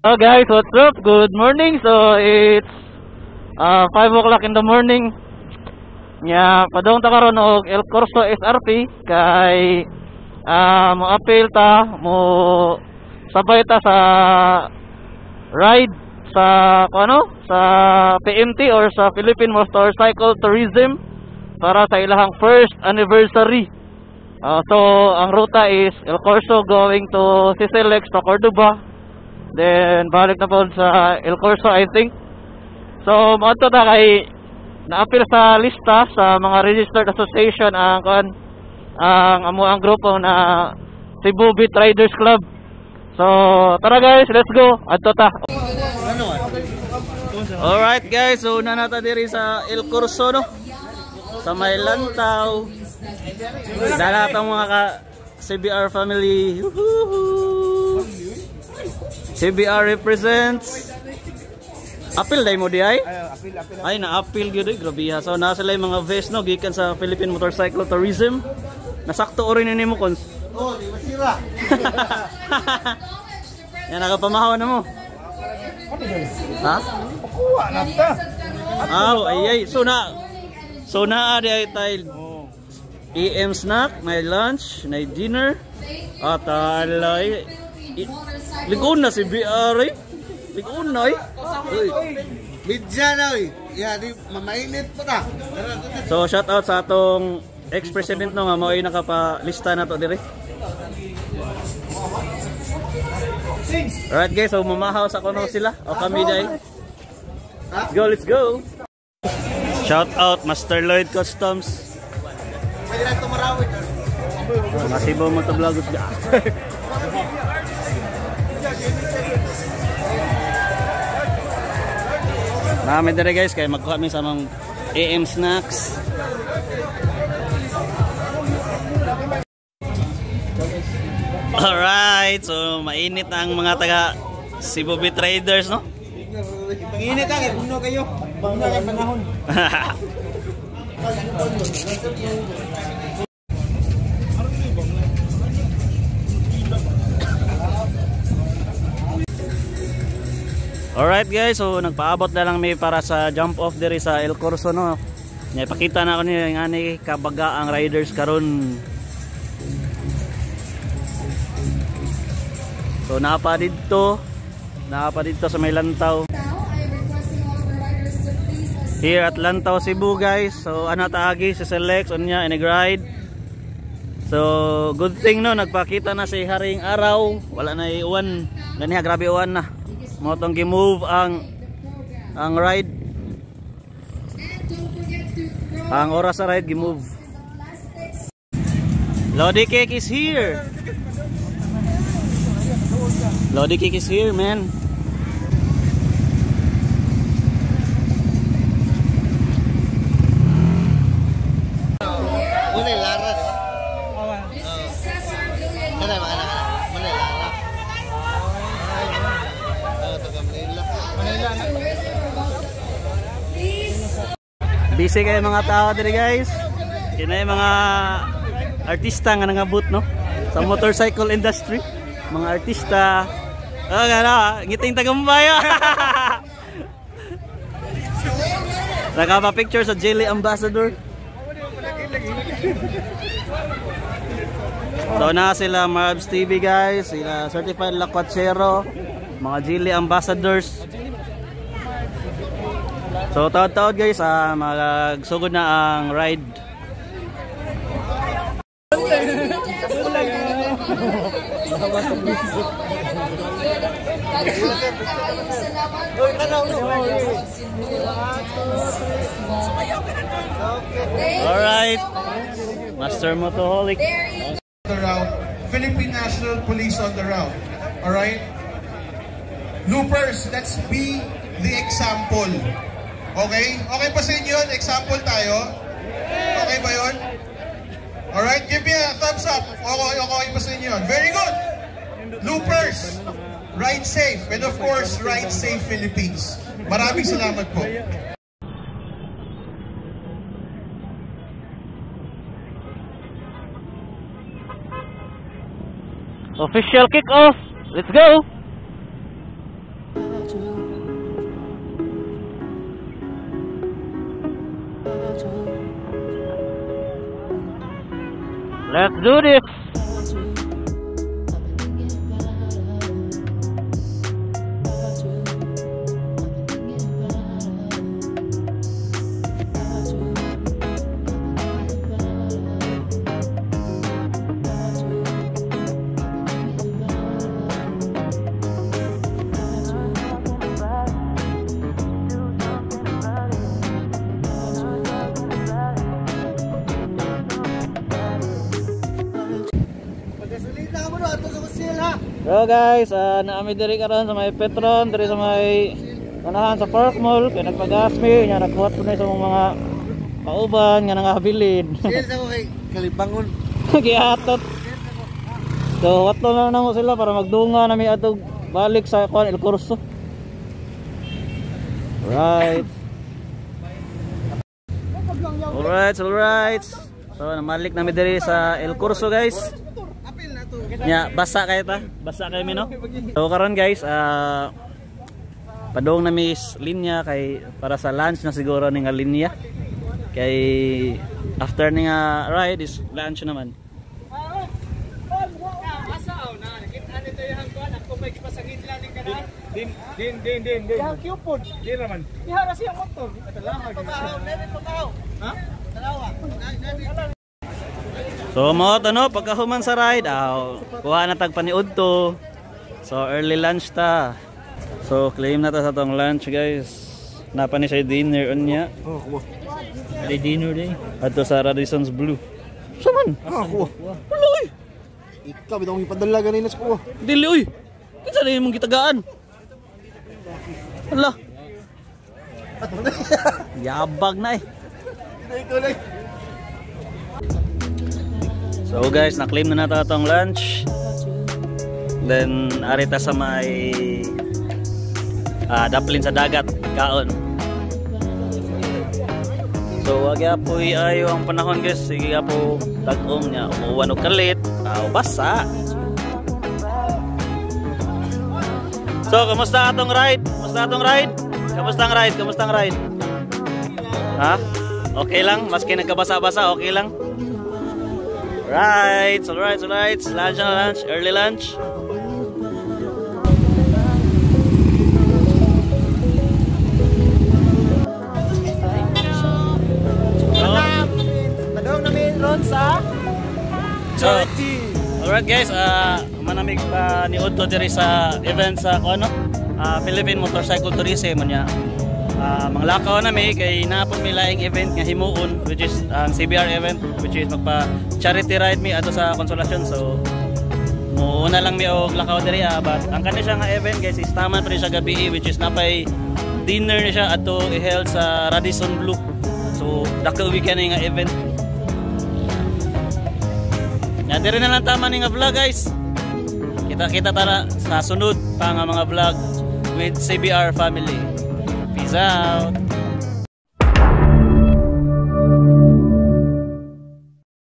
Hello guys, what's up? Good morning. So it's 5 o'clock in the morning. Nya padong ta karon og El Corso SRP kay mo appeal ta mo sabay ta sa ride sa sa PMT or sa Philippine Motorcycle Tourism para sa ilahang first anniversary. So ang ruta is El Corso going to Siselec to Cordoba. Then balik na po sa El Corso, I think. So maadto ta kay na-appeal sa lista sa mga registered association ang ang grupo na Cebu Beat Riders Club. So tara guys, let's go. Adto ta. Alright guys, so una na ta diri sa El Corso no. Sa may lantaw. Dala ta mga ka CBR family. CBR represents. Appeal day mo di ay? Ay na-appeal gyud ay grabe ha. So na sila yung mga vest no gikan sa Philippine Motorcycle Tourism. Nasakto orin ni mo cons. Oh, di masira. Yan nakapamahaw na mo. Ha? Kuha na ta. Ay. So na di ay tayo. AM snack, may lunch, may dinner. At alay. Ligon na si BR eh. Ligon na eh. Midya na eh. Yeah, di mamainit pa ta. So shout out sa atong ex-president no nga mao ay nakapalista na to dire. Alright guys, so mamahaw sa kuno sila o kami dai. Let's go. Shout out Master Lloyd Customs. Pwede na tumarawit. Masibaw mo to vloggers ga. Namin dire guys kay magkuha mi sa mga AM snacks. Alright, so mainit ang mga taga Cebu Beat Riders no? Panginit ang puno kayo. Puno kay panahon. Alright guys, so nagpaabot na lang may para sa jump off diri sa El Corso no. Ipakita na ako niyo yung ani kabaga ang riders karon. So naapa dito sa may lantaw. Here at Lantaw Cebu guys. So ana taagi si Select unya inig ride. So good thing no nagpakita na si haring araw, wala na iuwan. Ganiha grabe uwan na. Motong gi-move ang ride. Ang oras sa ride gi-move. Lodi Cake is here. Lodi Cake is here, man. Mulai lara di ba? Kada ba anak? Mulai lara. Busy kayo mga tao dito guys. Yun na yung mga artista nga nangabot no sa motorcycle industry. Mga artista. Ngiting tagumbaya. Nakapa-picture sa Jelly Ambassador. So na sila Marbs TV guys, sila Certified Lakwachero, mga Jelly Ambassadors. So taod-taod guys, magsugod na ang ride. Alright, Master Motoholic. The route, Philippine National Police on the route. Alright? Loopers, let's be the example. Okay? Okay pa sa inyo yun? Example tayo? Okay ba yun? Alright? Give me a thumbs up. Okay pa sa inyo yun? Very good! Loopers, ride safe. And of course, ride safe Philippines. Maraming salamat po. Official kick-off. Let's go. do this. So guys, naami diri karon sa may Petron, diri sa may unahan sa Park Mall, kay nagpagasmi, nya nagkuhat ko na sa mga kauban nga nangabilin. Sales ako kay Kalibangon. Giatot. So watlo na namo sila para magdunga nami atog balik sa kuan El Corso. Right. Alright. So namalik nami diri sa El Corso guys. Ya, basa kayo ta? Basa kayo no? So karon guys, padong na mis linya kay para sa lunch na siguro ni nga linya. Kay after ni nga ride is lunch naman. Din. Yang kiupod. Din naman. Ihara siya motor. Ha? So mo to no, pagkahuman sa ride, kuha na tag paniud to. So early lunch ta. So claim na ta sa tong lunch guys. Napa ni sa dinner unya. Oh, kuha. Ada dinner day. Ato sa Radisson's Blue. Saman? Kuha. Wala oy. Ikaw bitong ipadala ganina sa kuha. Dili oy. Kinsa na imong gitagaan? Hala. Yabag na eh. So guys, na-claim na nato itong lunch. Then arita sa may daplin sa dagat, kaon. So wag po ayo ang panahon guys. Sige po tag-om niya, umuwan og kalit, basa. So kamusta atong ride? Kamusta ang ride? Ha? Okay lang, maski nagkabasa-basa, okay lang. Right, alright. Lunch, early lunch. Padong namin ron sa charity. Alright guys, manamig pa ni Udto diri sa event sa Philippine Motorcycle Tourism nya. Manglakaw na mi kay naapon mi laing event nga himuon, which is ang CBR event, which is magpa charity ride mi ato sa Consolacion. So muuna lang mi og lakaw diri, but ang kani siya nga event guys is taman pa rin siya gabi, which is napay dinner ni siya ato i-held sa Radisson Blue. So dako weekend nga event. Ya diri na lang tama ni nga vlog guys. Kita tara sa sunod pa nga mga vlog with CBR family. Peace out.